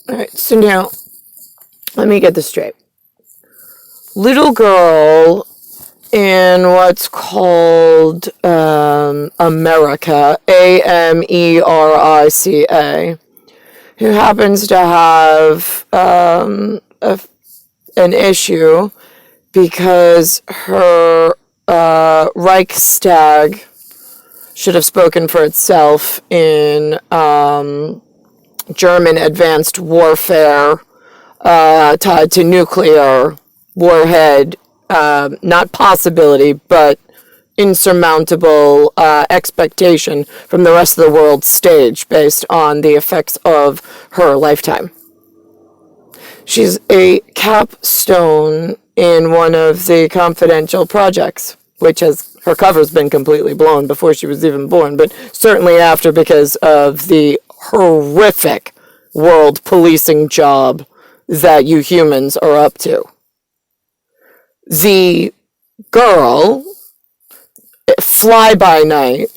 Alright, so now, let me get this straight. Little girl in what's called America, America, who happens to have an issue because her Reichstag should have spoken for itself in German advanced warfare tied to nuclear warhead, not possibility, but insurmountable expectation from the rest of the world's stage based on the effects of her lifetime. She's a capstone in one of the confidential projects, which her cover's been completely blown before she was even born, but certainly after because of the horrific world policing job that you humans are up to. The girl, fly by night,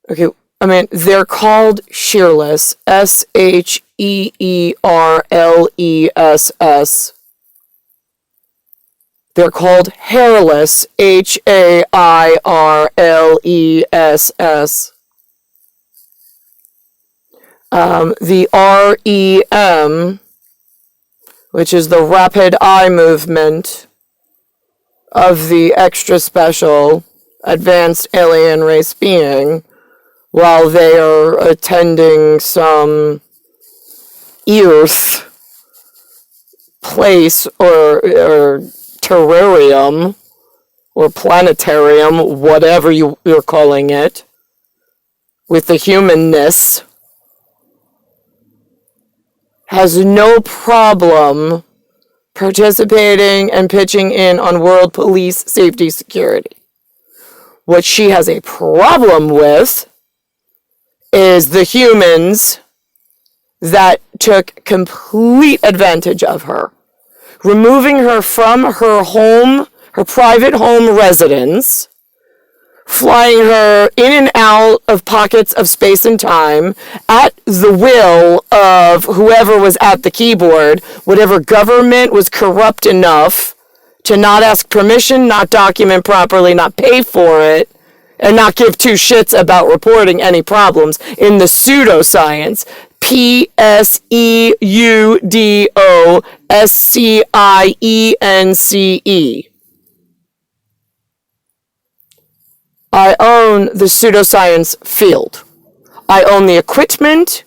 okay, I mean, they're called Sheerless, Sheerless. They're called Hairless, Hairless. The REM, which is the rapid eye movement of the extra special advanced alien race being while they are attending some earth place or terrarium or planetarium, whatever you're calling it, with the humanness, has no problem participating and pitching in on world police safety security. What she has a problem with is the humans that took complete advantage of her, removing her from her home, her private home residence, flying her in and out of pockets of space and time at the will of whoever was at the keyboard, whatever government was corrupt enough to not ask permission, not document properly, not pay for it, and not give two shits about reporting any problems in the pseudoscience. PSEUDOSCIENCE. I own the pseudoscience field. I own the equipment.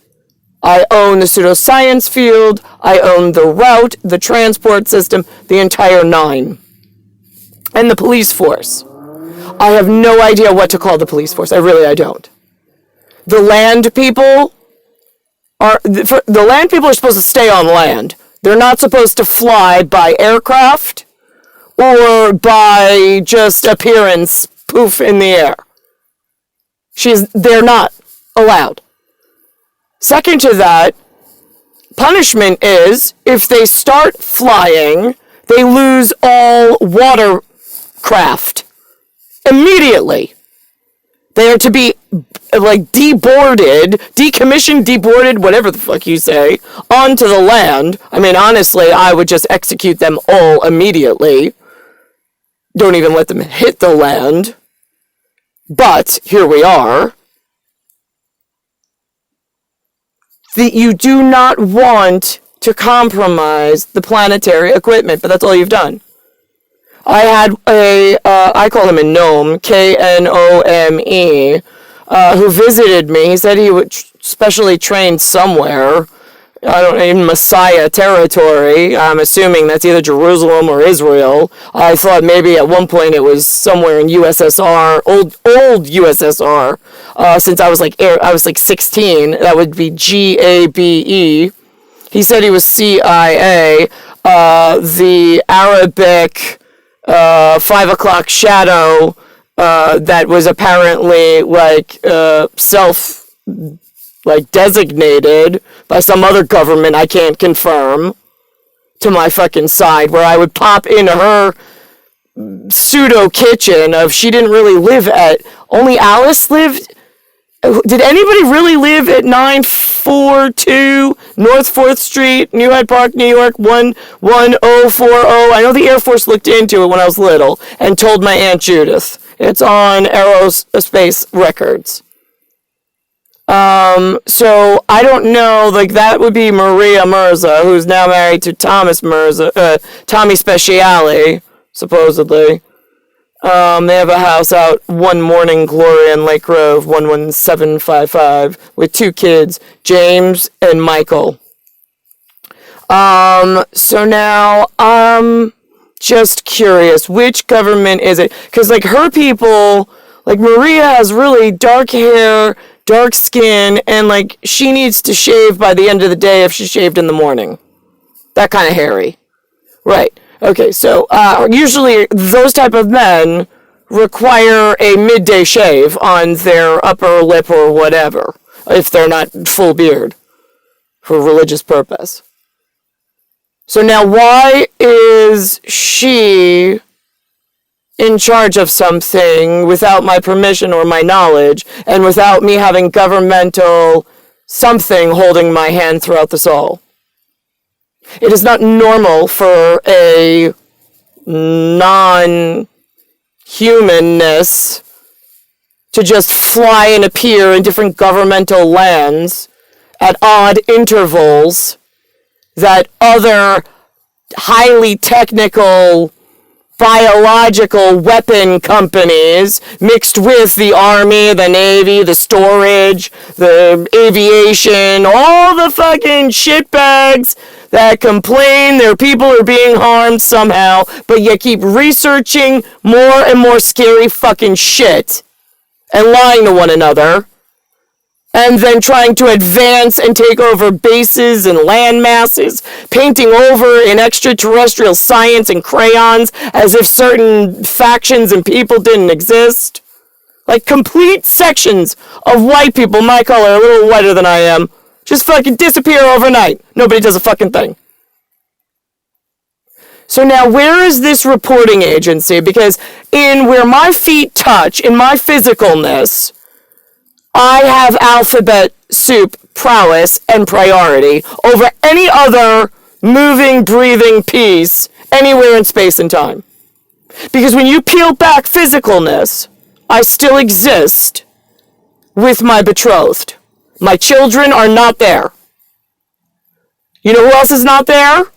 I own the pseudoscience field. I own the route, the transport system, the entire nine. And the police force. I have no idea what to call the police force. I don't. The land people are supposed to stay on land. They're not supposed to fly by aircraft or by just appearance, poof in the air. They're not allowed. Second to that, punishment is if they start flying, they lose all watercraft immediately. They are to be decommissioned, deboarded, whatever the fuck you say, onto the land. I mean, honestly, I would just execute them all immediately. Don't even let them hit the land. But here we are. You do not want to compromise the planetary equipment, but that's all you've done. I had I call him a gnome, Knome, who visited me. He said he was specially trained somewhere, I don't know, in Messiah territory. I'm assuming that's either Jerusalem or Israel. I thought maybe at one point it was somewhere in USSR, old USSR, since I was like 16. That would be GABE. He said he was CIA, the Arabic 5 o'clock shadow that was apparently designated by some other government I can't confirm to my fucking side, where I would pop into her pseudo kitchen of she didn't really live at, only Alice lived Did anybody really live at 942 North 4th Street, New Hyde Park, New York, 11040? I know the Air Force looked into it when I was little and told my Aunt Judith. It's on aerospace records. So I don't know, like that would be Maria Mirza, who's now married to Thomas Mirza, Tommy Speciale, supposedly. They have a house out One Morning Glory in Lake Grove, 11755, with 2 kids, James and Michael. So now, just curious, which government is it? Because, like, her people, like, Maria has really dark hair, dark skin, and, like, she needs to shave by the end of the day if she shaved in the morning. That kind of hairy. Right. Okay, so usually those type of men require a midday shave on their upper lip or whatever, if they're not full beard for religious purpose. So now why is she in charge of something without my permission or my knowledge and without me having governmental something holding my hand throughout this all? It is not normal for a non-humanness to just fly and appear in different governmental lands at odd intervals that other highly technical biological weapon companies mixed with the army, the navy, the storage, the aviation, all the fucking shitbags that complain their people are being harmed somehow, but yet keep researching more and more scary fucking shit and lying to one another, and then trying to advance and take over bases and land masses, painting over in extraterrestrial science and crayons as if certain factions and people didn't exist. Like complete sections of white people, my color, a little whiter than I am, just fucking disappear overnight. Nobody does a fucking thing. So now where is this reporting agency? Because in where my feet touch, in my physicalness, I have alphabet soup prowess and priority over any other moving, breathing piece anywhere in space and time. Because when you peel back physicalness, I still exist with my betrothed. My children are not there. You know who else is not there?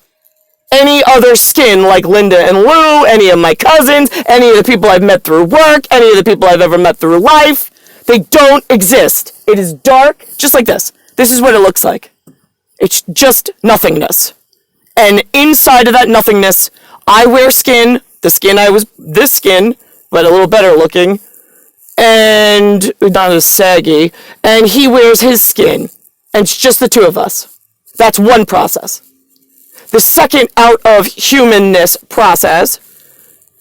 Any other skin like Linda and Lou, any of my cousins, any of the people I've met through work, any of the people I've ever met through life. They don't exist. It is dark, just like this. This is what it looks like. It's just nothingness. And inside of that nothingness, I wear skin. This skin, but a little better looking. And not as saggy, and he wears his skin, and it's just the 2 of us. That's one process. The second out of humanness process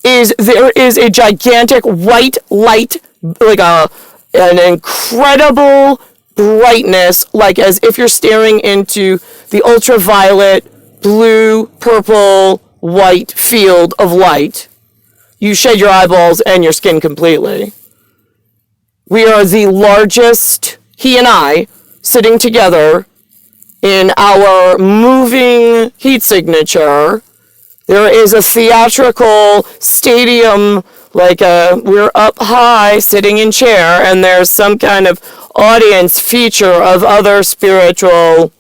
is there is a gigantic white light, like an incredible brightness, like as if you're staring into the ultraviolet, blue, purple, white field of light. You shed your eyeballs and your skin completely. We are the largest, he and I, sitting together in our moving heat signature. There is a theatrical stadium, like we're up high, sitting in chair, and there's some kind of audience feature of other spiritual,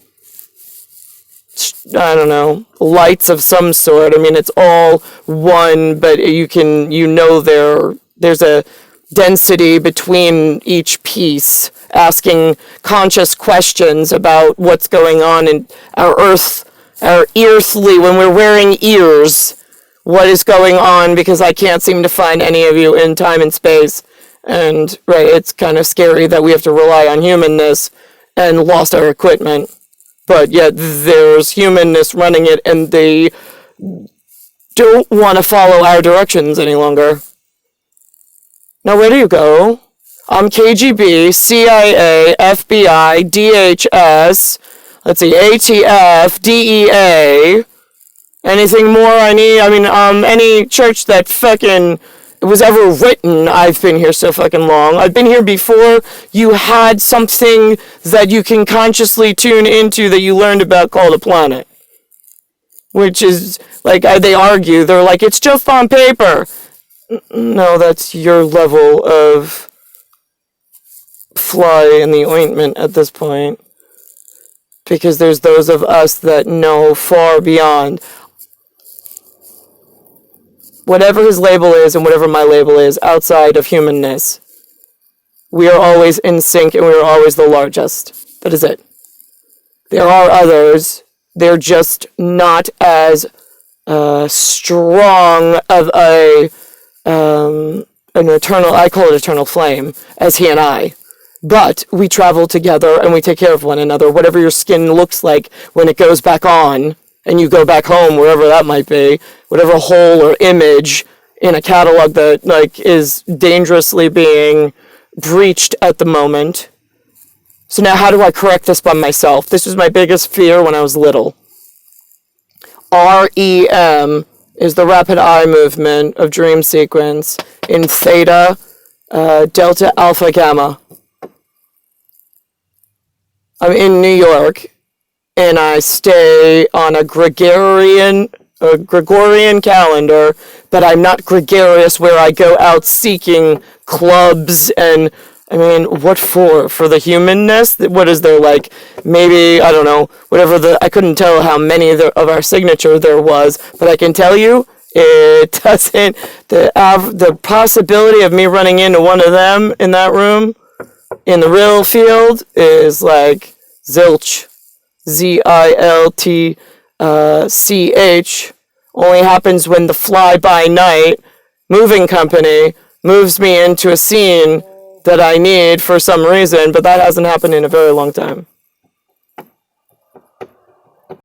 I don't know, lights of some sort. I mean, it's all one, but there's a density between each piece, asking conscious questions about what's going on in our earthly, when we're wearing ears, what is going on, because I can't seem to find any of you in time and space. And, right, it's kind of scary that we have to rely on humanness and lost our equipment. But yet there's humanness running it, and they don't want to follow our directions any longer. Now, where do you go? I'm KGB, CIA, FBI, DHS, let's see, ATF, DEA. Anything more I need? I mean, any church that fucking was ever written, I've been here so fucking long. I've been here before you had something that you can consciously tune into that you learned about called a planet. Which is, like, they argue, they're like, it's just on paper. No, that's your level of fly in the ointment at this point. Because there's those of us that know far beyond whatever his label is and whatever my label is outside of humanness. We are always in sync and we are always the largest. That is it. There are others. They're just not as strong of an eternal, I call it eternal flame, as he and I. But we travel together and we take care of one another. Whatever your skin looks like when it goes back on and you go back home, wherever that might be, whatever hole or image in a catalog that like is dangerously being breached at the moment. So now how do I correct this by myself? This was my biggest fear when I was little. REM is the rapid eye movement of dream sequence in theta, delta, alpha, gamma. I'm in New York, and I stay on a Gregorian calendar, but I'm not gregarious where I go out seeking clubs and, I mean, what for? For the humanness? What is there, like, maybe, I don't know, whatever I couldn't tell how many of our signature there was, but I can tell you, it doesn't, the possibility of me running into one of them in that room, in the real field, is like zilch. ZILTCH. Only happens when the fly-by-night moving company moves me into a scene that I need for some reason, but that hasn't happened in a very long time.